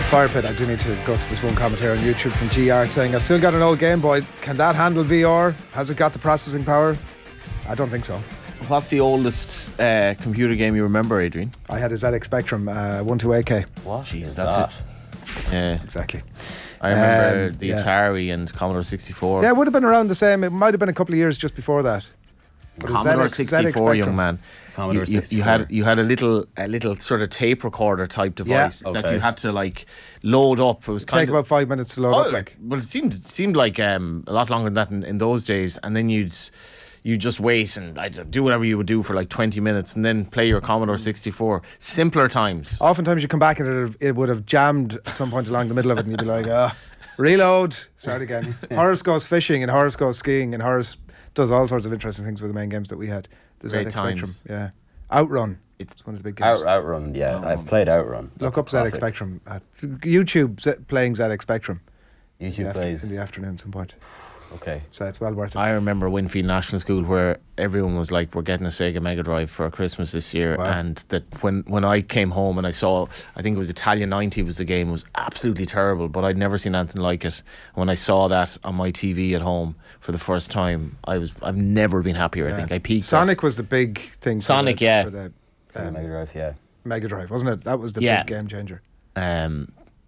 Firepit, I do need to go to this one comment here on YouTube from GR saying, I've still got an old Game Boy. Can that handle VR? Has it got the processing power? I don't think so. What's the oldest computer game you remember, Adrian? I had a ZX Spectrum 12AK. What? Jeez, that's it. Yeah, exactly. I remember the Atari and Commodore 64. Yeah, it would have been around the same. It might have been a couple of years just before that. Commodore 64, young man. Commodore 64. You had a little sort of tape recorder type device that you had to like load up. It was take about 5 minutes to load up. Like, well, it seemed like a lot longer than that in those days. And then you'd just wait and do whatever you would do for like 20 minutes and then play your Commodore 64. Simpler times. Oftentimes you come back and it would have jammed at some point along the middle of it and you'd be like, reload, start again. Horace goes fishing and Horace goes skiing and Horace does all sorts of interesting things with the main games that we had. The Great ZX times. Spectrum, yeah. Outrun. It's one of the big games. Outrun, yeah. I've played Outrun. Look up ZX Spectrum. YouTube playing ZX Spectrum. YouTube plays in the afternoon at some point. Okay. So it's well worth it. I remember Winfield National School where everyone was like, we're getting a Sega Mega Drive for Christmas this year. Wow. And that when I came home and I saw, I think it was Italian 90 was the game, it was absolutely terrible, but I'd never seen anything like it. When I saw that on my TV at home for the first time, I've never been happier. I think I peaked. Sonic was the big thing. Sonic, for the Mega Drive, yeah. Mega Drive, wasn't it? That was the big game changer.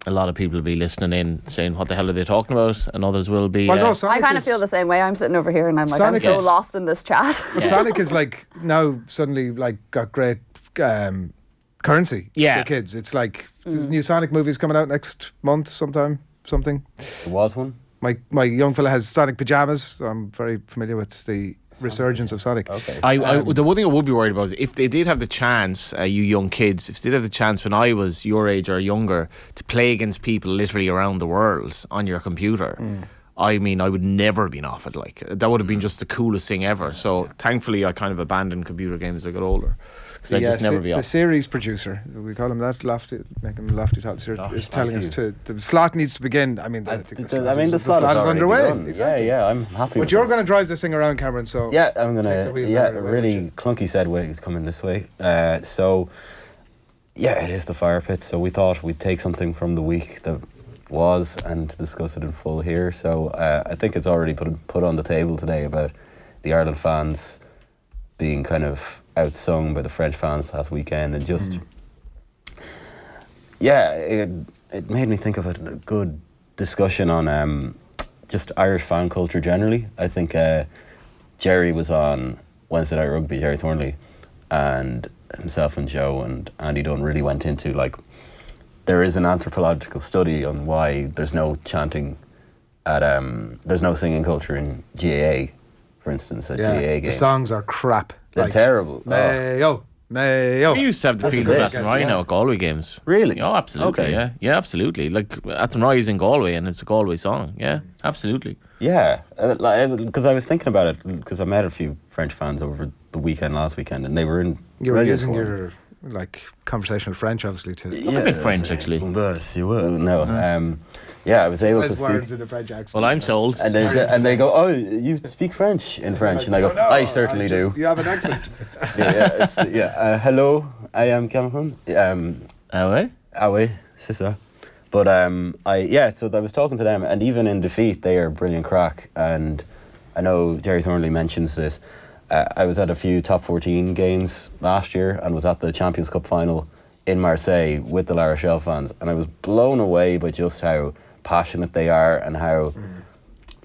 A lot of people will be listening in saying, what the hell are they talking about? And others will be... Well, no, I kind of feel the same way. I'm sitting over here and I'm like, Sonic I'm so lost in this chat. But Sonic is like now suddenly like got great currency for kids. It's like there's new Sonic movies coming out next month something. There was one? My young fella has Sonic pajamas, so I'm very familiar with the resurgence of Sonic. Okay. The one thing I would be worried about is if they did have the chance, you young kids, if they did have the chance when I was your age or younger to play against people literally around the world on your computer, I mean, I would never have been off it. Like, that would have been just the coolest thing ever. So thankfully I kind of abandoned computer games as I got older. Because I'd just never be off. The series producer, we call him that, make him Lofty Tots, is telling us the slot needs to begin. I mean, the slot is underway. Exactly. Yeah, I'm happy. But you're going to drive this thing around, Cameron, so... Yeah, I'm going to... Yeah, really clunky segue is coming this way. So, yeah, it is the fire pit, so we thought we'd take something from the week that was and discuss it in full here. So I think it's already put on the table today about the Ireland fans being kind of outsung by the French fans last weekend, and just it made me think of a good discussion on just Irish fan culture generally. I think Jerry was on Wednesday Night Rugby, Jerry Thornley, and himself and Joe and Andy Dunn really went into like there is an anthropological study on why there's no chanting at there's no singing culture in GAA, for instance, at GAA games. The songs are crap. They're terrible. Mayo. We used to have the field of Athenry now at Galway games. Really? Oh, absolutely. Okay. Yeah, absolutely. Like Athenry is in Galway and it's a Galway song. Yeah, absolutely. Yeah, because I was thinking about it because I met a few French fans over the last weekend, and they were in. You were using your conversational French, obviously, to a bit French actually. No, yeah, I was able to speak words in a French accent. Well, I'm sold. And they go, oh, you speak French in French, and I go, I certainly do. You have an accent. Hello, I am Cameron. Ah oui, c'est ça. But so I was talking to them, and even in defeat, they are brilliant crack. And I know Jerry Thornley mentions this. I was at a few top 14 games last year and was at the Champions Cup final in Marseille with the La Rochelle fans, and I was blown away by just how passionate they are and how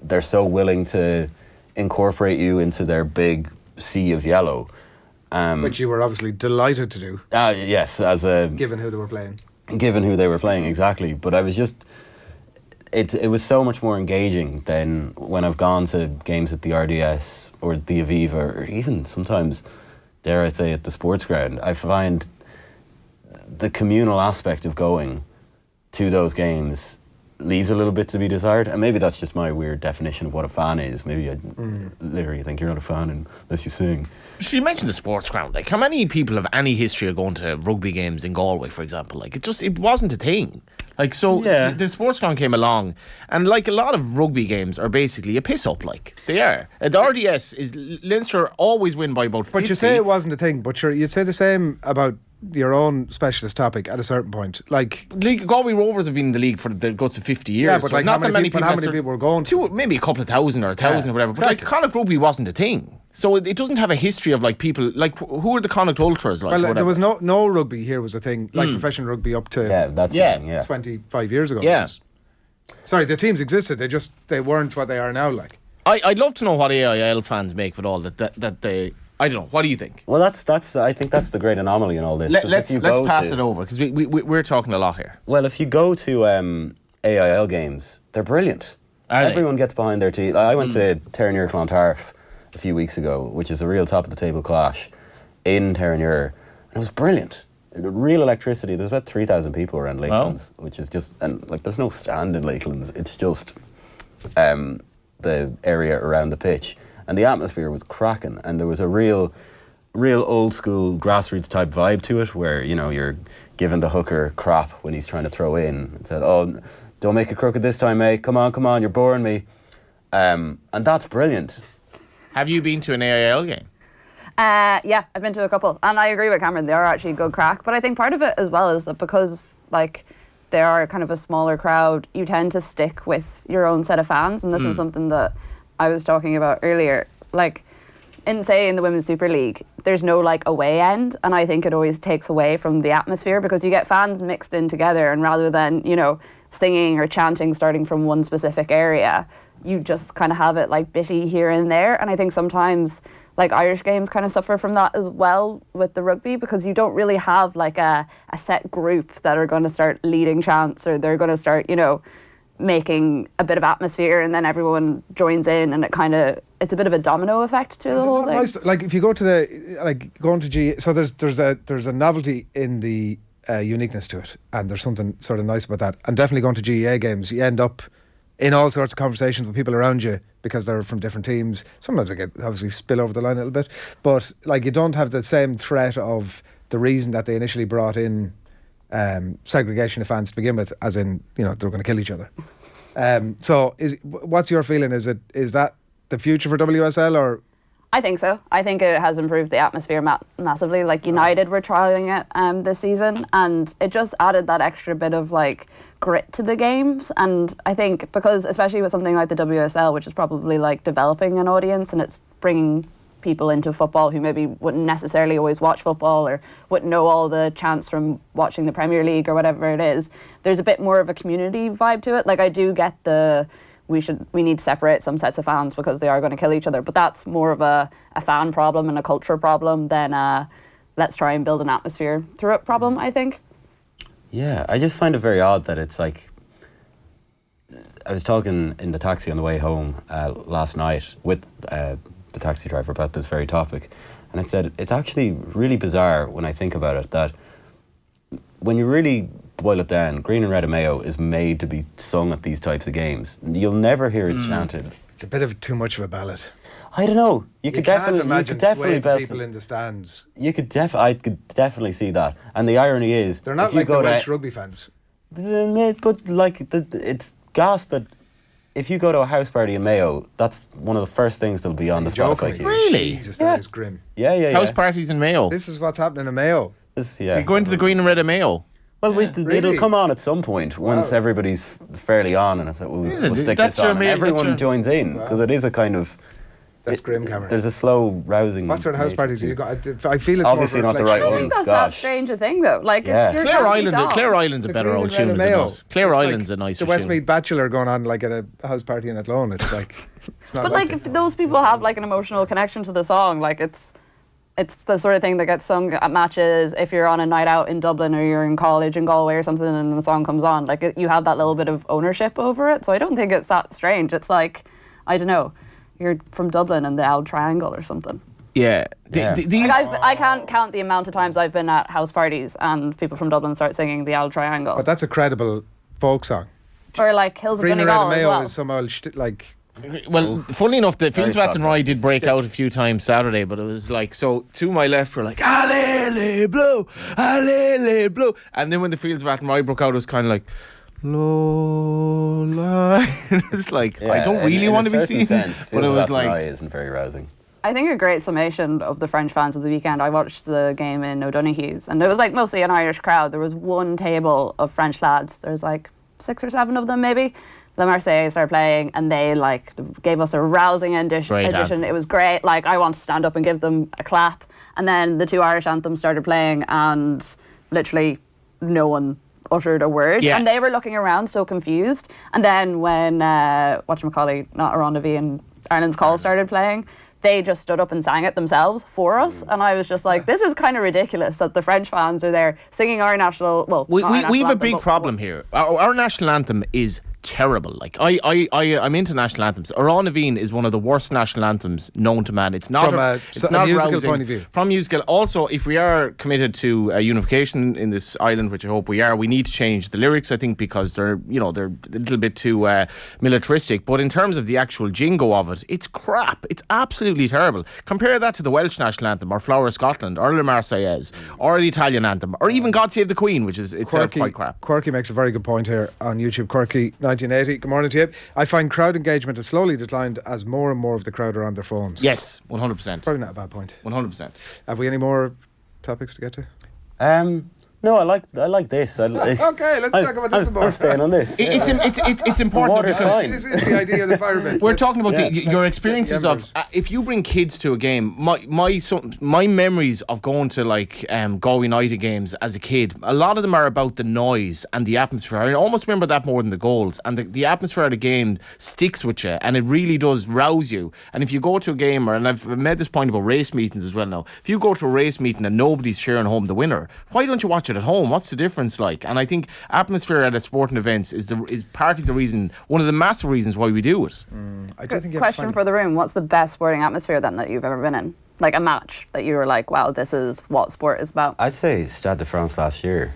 they're so willing to incorporate you into their big sea of yellow. Which you were obviously delighted to do. Yes, given who they were playing. Given who they were playing, exactly. But I was just... It was so much more engaging than when I've gone to games at the RDS or the Aviva, or even sometimes, dare I say, at the sports ground. I find the communal aspect of going to those games leaves a little bit to be desired, and maybe that's just my weird definition of what a fan is. Maybe I literally think you're not a fan unless you sing. So you mentioned the sports ground. Like, how many people have any history of going to rugby games in Galway, for example? Like, it wasn't a thing. Like, so the sports ground came along, and like a lot of rugby games are basically a piss up. Like they are. The RDS is Leinster always win by about 50. But you say it wasn't a thing, but sure, you'd say the same about your own specialist topic at a certain point. Like Galway Rovers have been in the league for the guts of 50 years. Yeah, but like how many people were going to? Maybe a couple of thousand or 1,000 or whatever. Exactly. But like Connacht Rugby wasn't a thing. So it doesn't have a history of like people, like who are the Connacht Ultras? Like, well, there was no rugby here was a thing, like professional rugby up to 25 years ago. Yeah. Sorry, the teams existed, they weren't what they are now. Like I'd love to know what AIL fans make of it all, that they... I don't know. What do you think? Well, I think that's the great anomaly in all this. Let's pass it over, because we're talking a lot here. Well, if you go to AIL games, they're brilliant. Everyone gets behind their team. I went to Terenure Clontarf a few weeks ago, which is a real top of the table clash in Terenure, and it was brilliant. Real electricity. There's about 3,000 people around Lakelands, which is just, and like there's no stand in Lakelands. It's just the area around the pitch. And the atmosphere was cracking, and there was a real old school grassroots type vibe to it, where you're giving the hooker crap when he's trying to throw in, and said, "Oh, don't make it crooked this time, mate. Come on, you're boring me," and that's brilliant. Have you been to an AIL game? Yeah, I've been to a couple, and I agree with Cameron. They are actually good crack, but I think part of it as well is that because like they are kind of a smaller crowd, you tend to stick with your own set of fans, and this is something that I was talking about earlier. Like in the Women's Super League, there's no like away end, and I think it always takes away from the atmosphere, because you get fans mixed in together, and rather than singing or chanting starting from one specific area, you just kind of have it like bitty here and there. And I think sometimes like Irish games kind of suffer from that as well with the rugby, because you don't really have like a set group that are going to start leading chants, or they're going to start making a bit of atmosphere, and then everyone joins in, and it's a bit of a domino effect to the whole thing. Nice? Like if you go to going to GA, so there's a novelty in the uniqueness to it, and there's something sort of nice about that. And definitely going to GA games, you end up in all sorts of conversations with people around you because they're from different teams. Sometimes they get obviously spill over the line a little bit, but like you don't have the same threat of the reason that they initially brought in segregation of fans to begin with, as in they were going to kill each other. So what's your feeling? Is that the future for WSL, or? I think so. I think it has improved the atmosphere massively. Like United were trialling it this season, and it just added that extra bit of like grit to the games. And I think because especially with something like the WSL, which is probably like developing an audience, and it's bringing people into football who maybe wouldn't necessarily always watch football, or wouldn't know all the chants from watching the Premier League or whatever it is, there's a bit more of a community vibe to it. Like I do get we need to separate some sets of fans because they are going to kill each other, but that's more of a fan problem and a culture problem than let's try and build an atmosphere through it problem, I think. Yeah, I just find it very odd that it's like, I was talking in the taxi on the way home last night with the taxi driver about this very topic, and I said it's actually really bizarre when I think about it, that when you really boil it down, Green and Red and Mayo is made to be sung at these types of games. You'll never hear it chanted. It's a bit of too much of a ballad. I don't know. You could can't definitely imagine swaying people in the stands. I could definitely see that. And the irony is, they're not like the Welsh rugby fans. But like it's gas that if you go to a house party in Mayo, that's one of the first things that'll be on the Spotify queue. Really? Jesus, that is grim. Yeah. House parties in Mayo. This is what's happening in Mayo. You're going to the Green and Red and Mayo. Well, it'll come on at some point once everybody's fairly on, and I said, we'll stick this on. And everyone joins in, because it is a kind of... That's grim, Cameron. There's a slow, rousing... What sort of house parties have you got? I feel it's obviously more not the right I ones. think that's that strange a thing, though. Like, it's your Clare Island's a better old tune than us. Clare Island's a nicer tune. The Westmeath Bachelor going on like at a house party in Athlone. It's like... It's not. But like if those people have like an emotional connection to the song, like it's the sort of thing that gets sung at matches if you're on a night out in Dublin, or you're in college in Galway or something, and the song comes on. Like you have that little bit of ownership over it. So I don't think it's that strange. It's like, I don't know, you're from Dublin and the Old Triangle or something. Yeah. I can't count the amount of times I've been at house parties and people from Dublin start singing the Old Triangle. But that's a credible folk song. Or like Hills of Donegal as well. Is some old like... Well, funnily enough, the Fields of Athenry did break out a few times Saturday, but it was like, so to my left were like, Allele Blue, Allele Blue. And then when the Fields of Athenry broke out, it was kind of like, Lola. It's like, I don't really want to be seen. But it was like... isn't very rousing. I think a great summation of the French fans of the weekend. I watched the game in O'Donoghue's, and it was like mostly an Irish crowd. There was one table of French lads. There's like 6 or 7 of them maybe. The Marseillais started playing, and they like gave us a rousing edition. It was great. Like, I want to stand up and give them a clap. And then the 2 Irish anthems started playing, and literally no one uttered a word. Yeah. And they were looking around so confused. And then when whatchamacallit, not Aronda V and Ireland's Call started playing, they just stood up and sang it themselves for us. And I was just like, this is kind of ridiculous that the French fans are there singing our national, well, we not our national have a anthem, big but- problem here. Our national anthem is terrible. Like, I'm into national anthems. Aráin Aveen is one of the worst national anthems known to man. It's not From a musical rousing. point of view. From musical. Also, if we are committed to unification in this island, which I hope we are, we need to change the lyrics, I think, because they're a little bit too militaristic. But in terms of the actual jingo of it, it's crap. It's absolutely terrible. Compare that to the Welsh national anthem, or Flower of Scotland, or Le Marseillaise, or the Italian anthem, or even God Save the Queen, which is itself quite crap. Quirky makes a very good point here on YouTube. Quirky 1980. Good morning to you. I find crowd engagement has slowly declined as more and more of the crowd are on their phones. Yes, 100%. Probably not a bad point. 100%. Have we any more topics to get to? No, I like this. Okay, let's talk about this some more. I'm staying on this. It's important water's because fine. This is the idea of the Firepit. we're talking about your let's experiences get the of if you bring kids to a game. My memories of going to like Galway United games as a kid, a lot of them are about the noise and the atmosphere. I almost remember that more than the goals. And the atmosphere of the game sticks with you, and it really does rouse you. And if you go to a game, and I've made this point about race meetings as well now, if you go to a race meeting and nobody's cheering home the winner, why don't you watch it at home? What's the difference like? And I think atmosphere at a sporting events is partly the reason, one of the massive reasons why we do it. I do think you have to Question find for the room: what's the best sporting atmosphere then that you've ever been in? Like a match that you were like, wow, this is what sport is about. I'd say Stade de France last year.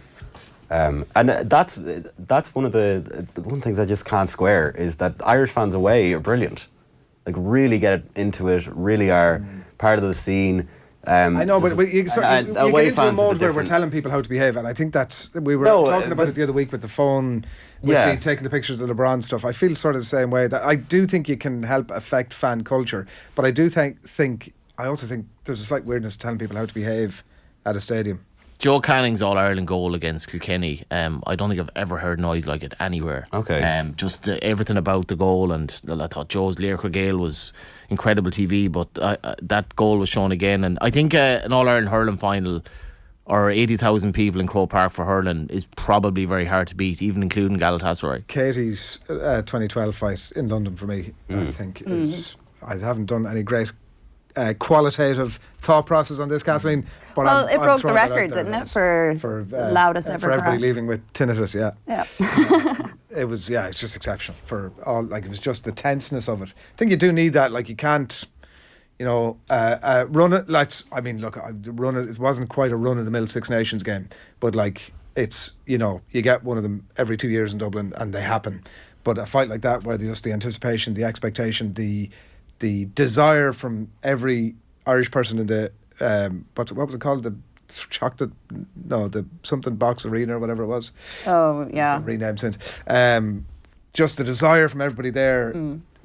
And that's one of the things I just can't square is that Irish fans away are brilliant. Like, really get into it, really are part of the scene. I know, but you get away into a fans is mode where we're different- telling people how to behave, and I think we were No, talking about but- it the other week with the phone, with Yeah. taking the pictures of LeBron stuff. I feel sort of the same way. That I do think you can help affect fan culture, but I do I also think there's a slight weirdness to telling people how to behave at a stadium. Joe Canning's All-Ireland goal against Kilkenny, I don't think I've ever heard noise like it anywhere. Okay. Just everything about the goal, and I thought Joe's Lear Gale was incredible TV, but that goal was shown again. And I think an All-Ireland hurling final, or 80,000 people in Croke Park for hurling, is probably very hard to beat, even including Galatasaray. Katie's 2012 fight in London for me, I think, is... I haven't done any great qualitative thought process on this, Kathleen. But Well, it I'm broke the throwing that out record, there didn't it, as- for loudest ever for everybody crash. leaving with tinnitus. Yeah, Yeah. it was. Yeah, it's just exceptional for all. Like, it was just the tenseness of it. I think you do need that. Like, you can't, run it. Run it. It wasn't quite a run of the mill Six Nations game, but like, it's, you get one of them every 2 years in Dublin, and they happen. But a fight like that, where just the anticipation, the expectation, the desire from every Irish person in the what was it called, the something box arena or whatever it was, Oh, yeah. it's been renamed since, just the desire from everybody there,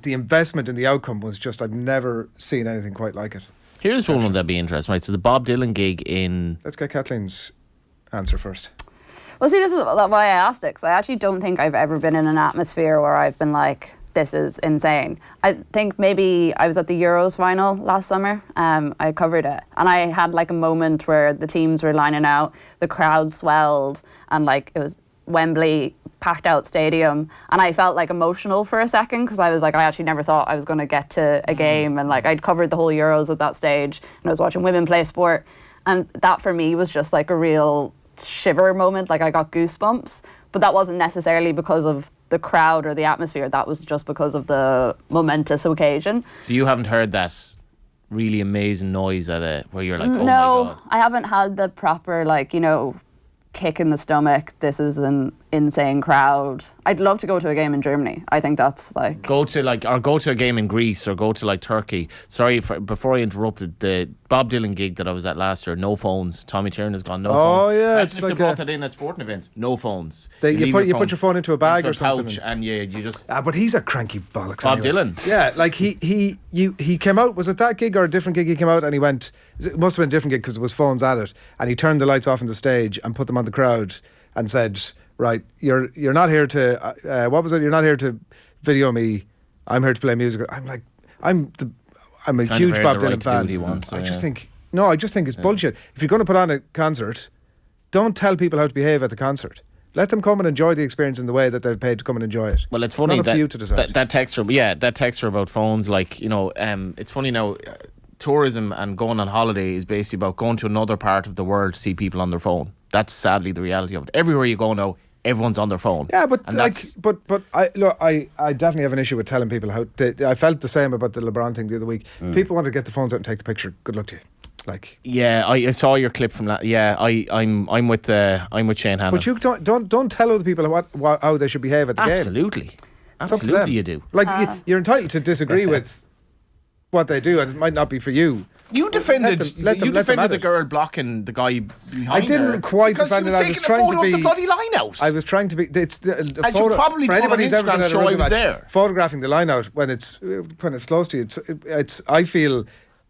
the investment in the outcome was just, I've never seen anything quite like it. Here's one that'd be interesting, right? So the Bob Dylan gig in... Let's get Kathleen's answer first. Well, see, this is why I asked it, because I actually don't think I've ever been in an atmosphere where I've been like, this is insane. I think maybe I was at the Euros final last summer. I covered it, and I had like a moment where the teams were lining out, the crowd swelled, and like it was Wembley, packed out stadium, and I felt like emotional for a second, because I was like, I actually never thought I was going to get to a game, and like I'd covered the whole Euros at that stage, and I was watching women play sport, and that for me was just like a real shiver moment. Like, I got goosebumps, but that wasn't necessarily because of the crowd or the atmosphere. That was just because of the momentous occasion. So you haven't heard that really amazing noise where you're like, oh No, my God. I haven't had the proper, like, kick in the stomach. This is an insane crowd. I'd love to go to a game in Germany. I think that's like go to a game in Greece or go to like Turkey. Sorry before I interrupted, the Bob Dylan gig that I was at last year, no phones. Tommy Tiernan has gone no phones. Oh yeah, it's like they brought that in at sporting events. No phones. You put your phone into a bag into or something, pouch and you just. But he's a cranky bollocks. Bob anyway. Dylan. Yeah, like he came out. Was it that gig or a different gig? He came out and he went. It must have been a different gig because there was phones at it, and he turned the lights off on the stage and put them on the crowd and said, "Right, you're not here to what was it? You're not here to video me. I'm here to play music." I'm like, I'm a huge Bob Dylan fan. I just think it's bullshit. If you're going to put on a concert, don't tell people how to behave at the concert. Let them come and enjoy the experience in the way that they've paid to come and enjoy it. Well, it's funny not up to you to decide. That texture about phones, like, you know, it's funny now. Tourism and going on holiday is basically about going to another part of the world to see people on their phone. That's sadly the reality of it. Everywhere you go now, everyone's on their phone. Yeah, but I definitely have an issue with telling people how. I felt the same about the LeBron thing the other week. People want to get the phones out and take the picture. Good luck to you. Like, yeah, I saw your clip from that. Yeah, I'm with Shane Hannon. But you don't tell other people how they should behave at the game. Absolutely, you do. Like you're entitled to disagree with what they do, and it might not be for you. You defended the girl blocking the guy behind her. I didn't quite defend it. I was trying to be the bloody line out. I was trying to be. It's the photo, probably for anybody who's ever been at a rugby match, photographing the line out when it's close to you. It's. I feel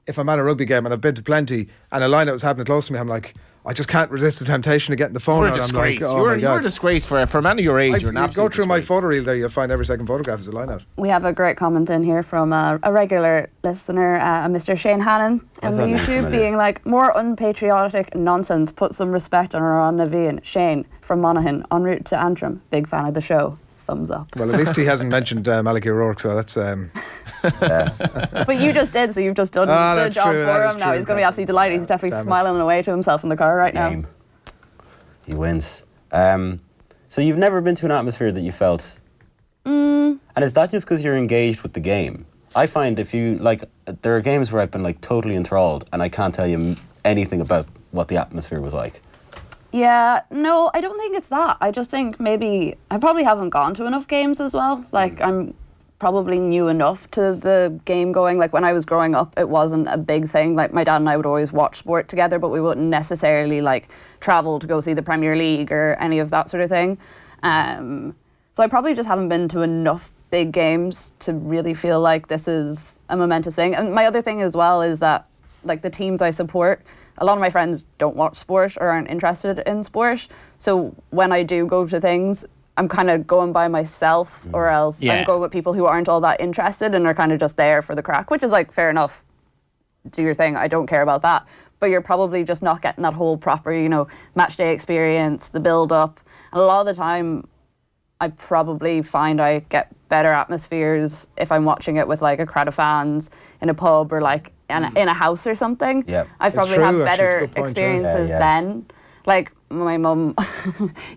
if I'm at a rugby game and I've been to plenty, and a line out was happening close to me, I'm like, I just can't resist the temptation to get in the phone. You're a disgrace. You're a disgrace for a man of your age. You're an absolute go through disgrace. my photo reel there, you'll find every second photograph is a line out. We have a great comment in here from a regular listener, Mr. Shane Hannon, on the YouTube, being like, more unpatriotic nonsense. Put some respect on our Navian. Shane from Monaghan, en route to Antrim. Big fan of the show. Thumbs up. Well, at least he hasn't mentioned Malachy O'Rourke, so that's. But you just did, so you've just done the job for him now. He's going to be absolutely delighted. He's definitely smiling away to himself in the car right now. He wins. So you've never been to an atmosphere that you felt. And is that just because you're engaged with the game? I find if you like, there are games where I've been like totally enthralled, and I can't tell you anything about what the atmosphere was like. Yeah, no, I don't think it's that. I just think maybe I probably haven't gone to enough games as well. Like, I'm probably new enough to the game going. Like, when I was growing up, it wasn't a big thing. Like, my dad and I would always watch sport together, but we wouldn't necessarily like travel to go see the Premier League or any of that sort of thing. So I probably just haven't been to enough big games to really feel like this is a momentous thing. And my other thing as well is that, like, the teams I support, a lot of my friends don't watch sport or aren't interested in sport. So when I do go to things, I'm kind of going by myself, or else I'm going with people who aren't all that interested and are kind of just there for the crack, which is like, fair enough. Do your thing. I don't care about that. But you're probably just not getting that whole proper, you know, match day experience, the build up. And a lot of the time, I probably find I get better atmospheres if I'm watching it with like a crowd of fans in a pub or like in a house or something. Yep. I probably have better experiences then. Like, my mum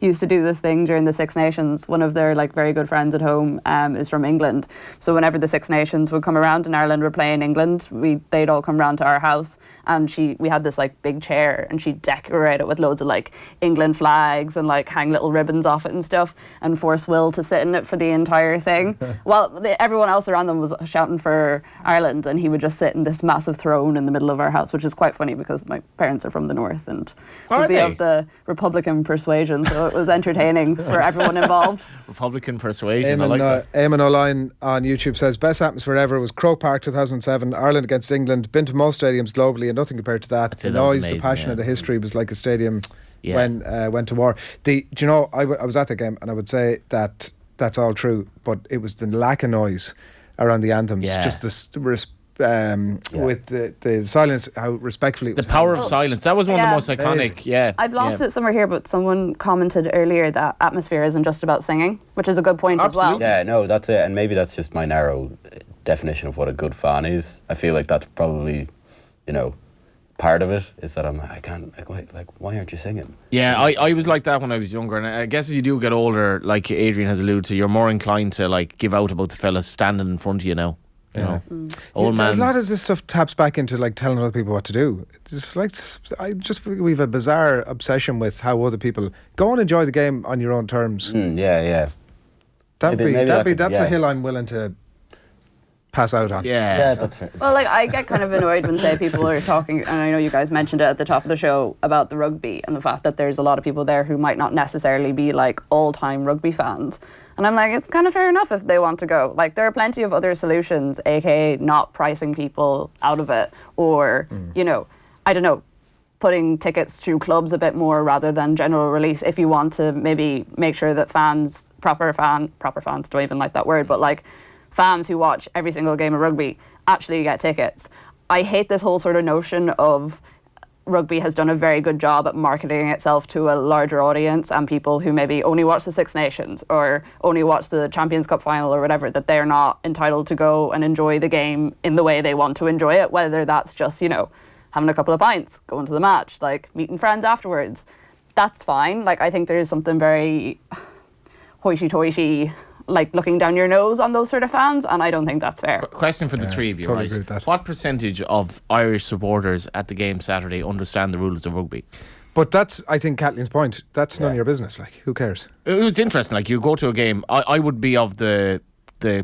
used to do this thing during the Six Nations. One of their like very good friends at home is from England. So whenever the Six Nations would come around and Ireland were playing England, they'd all come round to our house, and we had this like big chair, and she'd decorate it with loads of like England flags and like hang little ribbons off it and stuff, and force Will to sit in it for the entire thing. While everyone else around them was shouting for Ireland, and he would just sit in this massive throne in the middle of our house, which is quite funny because my parents are from the north and would be of the Republican persuasion, so it was entertaining for everyone involved. Republican persuasion, I like that. Eamon O'Line on YouTube says, best atmosphere ever was Croke Park 2007, Ireland against England. Been to most stadiums globally and nothing compared to that. The noise, the passion, and the history was like a stadium when went to war. Do you know, I was at the game, and I would say that that's all true, but it was the lack of noise around the anthems, just with the silence, how respectfully it was. The power of silence. That was one of the most iconic. I've lost it somewhere here, but someone commented earlier that atmosphere isn't just about singing, which is a good point as well. Yeah, no, that's it. And maybe that's just my narrow definition of what a good fan is. I feel like that's probably, you know, part of it is that I can't, why aren't you singing? Yeah, I was like that when I was younger, and I guess as you do get older, like Adrian has alluded to, you're more inclined to like give out about the fellas standing in front of you now. You know, A lot of this stuff taps back into like telling other people what to do. It's like we've a bizarre obsession with how other people go and enjoy the game on your own terms. Yeah. That's a hill I'm willing to pass out on. Yeah, that's fair. Well, like I get kind of annoyed when say people are talking, and I know you guys mentioned it at the top of the show about the rugby and the fact that there's a lot of people there who might not necessarily be like all-time rugby fans. And I'm like, it's kind of fair enough if they want to go. Like, there are plenty of other solutions, aka not pricing people out of it, or you know, I don't know, putting tickets through clubs a bit more rather than general release. If you want to maybe make sure that fans, proper fans, don't even like that word, but like fans who watch every single game of rugby actually get tickets. I hate this whole sort of notion of rugby has done a very good job at marketing itself to a larger audience, and people who maybe only watch the Six Nations or only watch the Champions Cup final or whatever, that they're not entitled to go and enjoy the game in the way they want to enjoy it, whether that's just, you know, having a couple of pints, going to the match, like meeting friends afterwards. That's fine. Like, I think there is something very hoity-toity, like looking down your nose on those sort of fans, and I don't think that's fair. Question for the three of you, totally right? agree with that. What percentage of Irish supporters at the game Saturday understand the rules of rugby? But that's, I think, Kathleen's point. That's none of your business. Like, who cares? It was interesting. Like, you go to a game, I would be of the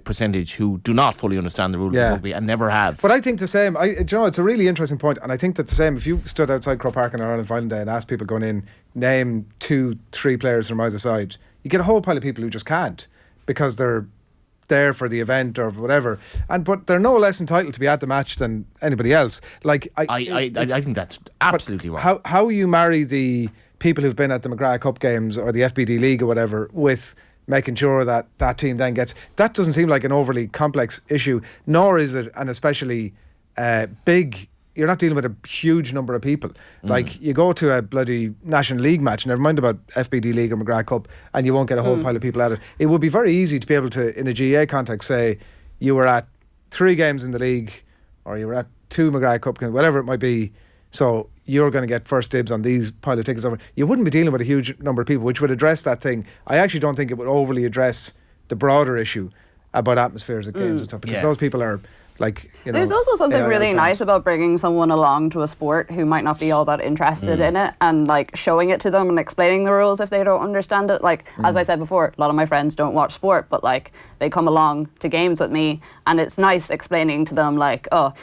percentage who do not fully understand the rules of rugby and never have. But I think the same. Do you know, it's a really interesting point, and I think that the same. If you stood outside Croke Park on Ireland Final Day and asked people going in, name 2-3 players from either side, you get a whole pile of people who just can't because they're there for the event or whatever, but they're no less entitled to be at the match than anybody else. Like I think that's absolutely wrong. How you marry the people who've been at the McGrath Cup games or the FBD League or whatever with making sure that that team then gets, that doesn't seem like an overly complex issue, nor is it an especially big. You're not dealing with a huge number of people. Like, you go to a bloody National League match, never mind about FBD League or McGrath Cup, and you won't get a whole pile of people at it. It would be very easy to be able to, in a GA context, say you were at 3 games in the league, or you were at 2 McGrath Cup games, whatever it might be, so you're going to get first dibs on these pile of tickets over. You wouldn't be dealing with a huge number of people, which would address that thing. I actually don't think it would overly address the broader issue about atmospheres at games and stuff, because those people are, like, you know, there's also something really fans. nice about bringing someone along to a sport who might not be all that interested in it, and like showing it to them and explaining the rules if they don't understand it. Like, as I said before, a lot of my friends don't watch sport, but like they come along to games with me, and it's nice explaining to them like, oh,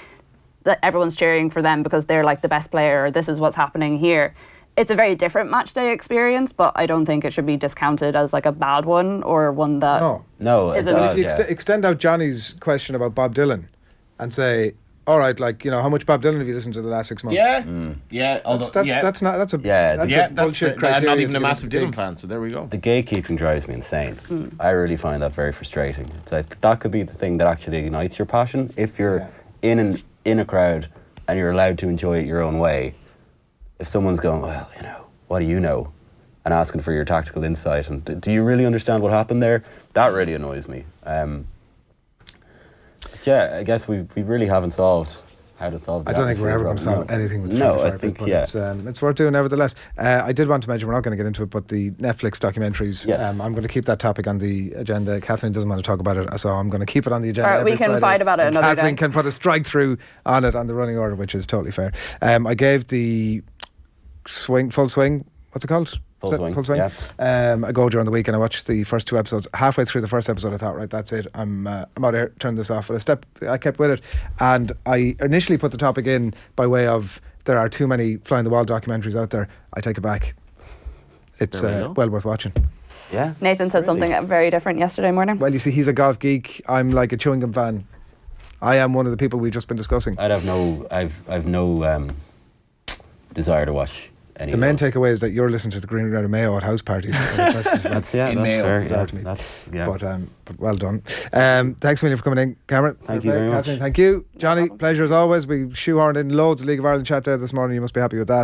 that everyone's cheering for them because they're like the best player, or this is what's happening here. It's a very different match day experience, but I don't think it should be discounted as like a bad one or one that No, isn't. it does, If you extend out Johnny's question about Bob Dylan and say, all right, like, you know, how much Bob Dylan have you listened to the last 6 months? That's a bullshit criteria. I'm not even to a get massive big. Dylan fan, so there we go. The gatekeeping drives me insane. I really find that very frustrating. It's like, that could be the thing that actually ignites your passion. If you're in a crowd and you're allowed to enjoy it your own way, if someone's going, well, you know, what do you know? And asking for your tactical insight, and do you really understand what happened there? That really annoys me. Yeah, I guess we really haven't solved how to solve the I don't think we're ever going to solve anything with Friday Firepit, I think, but it's worth doing nevertheless. I did want to mention, we're not going to get into it, but the Netflix documentaries, Yes. I'm going to keep that topic on the agenda. Kathleen doesn't want to talk about it, so I'm going to keep it on the agenda. All right, we every can Friday, fight about it and another Kathleen day. can put a strike through on it on the running order, which is totally fair. I gave the full swing, what's it called? Full swing, a go during the week, and I watched the first 2 episodes. Halfway through the first episode, I thought, right, that's it. I'm out of here. Turn this off. But I kept with it, and I initially put the topic in by way of there are too many fly on the wall documentaries out there. I take it back. It's well worth watching. Yeah. Nathan said something very different yesterday morning. Well, you see, he's a golf geek. I'm like a chewing gum fan. I am one of the people we've just been discussing. I've no desire to watch any The of main those. takeaway is that you're listening to the Green Round of Mayo at house parties. That's fair. exactly. Yeah. But well done. Thanks a million for coming in, Cameron. Thank you very much. Kathleen, thank you. Johnny, pleasure as always. We shoehorned in loads of League of Ireland chat there this morning. You must be happy with that.